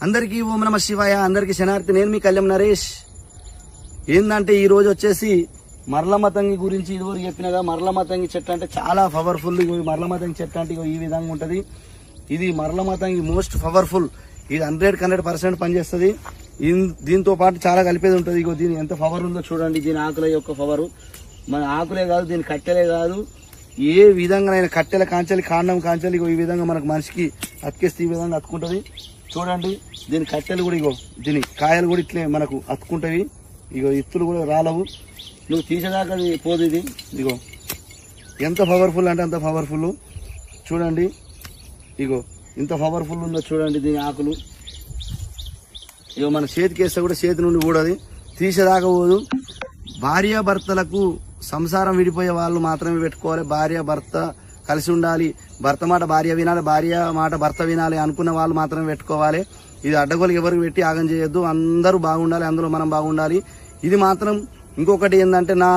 అందరికీ ఓం నమ శివాయ, అందరికీ శనార్థి. నేను మీ కళ్యాణ్ నరేష్. ఏంటంటే ఈ రోజు వచ్చేసి మరలమతంగి గురించి ఇదివరకు చెప్పినగా, మరలమతంగి చెట్టు అంటే చాలా పవర్ఫుల్. మరలమతంగి చెట్టు అంటే ఈ విధంగా ఉంటది. ఇది మరలమతంగి మోస్ట్ పవర్ఫుల్. ఇది 100% పనిచేస్తుంది. దీంతో పాటు చాలా కలిపేది ఉంటుంది. ఇగో దీని ఎంత పవర్ ఉందో చూడండి. దీని ఆకుల యొక్క పవర్ మన ఆకులే కాదు, దీని కట్టెలే కాదు, ఏ విధంగా కట్టెల కాంచెలి, కాండం కాంచెలి ఈ విధంగా మనకు మనిషికి అతికేస్తే ఈ విధంగా అతుకుంటది. చూడండి దీని కట్టెలు కూడా, ఇగో దీని కాయలు కూడా ఇట్లే మనకు అతుకుంటవి. ఇగో ఇత్తులు కూడా రాలవు, నువ్వు తీసేదాకా పోదు. ఇది ఇగో ఎంత పవర్ఫుల్ అంటే అంత పవర్ఫుల్. చూడండి ఇగో ఇంత పవర్ఫుల్ ఉందో చూడండి. దీని ఆకులు ఇగో మన చేతికి వేస్తే కూడా చేతి నుండి కూడది, తీసేదాకా పోదు. భార్యాభర్తలకు సంసారం విడిపోయే వాళ్ళు మాత్రమే పెట్టుకోవాలి. భార్య భర్త కలిసి ఉండాలి, భర్త మాట భార్య వినాలి, భార్య మాట భర్త వినాలి అనుకున్న వాళ్ళు మాత్రమే పెట్టుకోవాలి. ఇది అడ్డగోలు ఎవరికి పెట్టి ఆగం చేయొద్దు. అందరూ బాగుండాలి, అందులో మనం బాగుండాలి. ఇది మాత్రం ఇంకొకటి ఏంటంటే, నా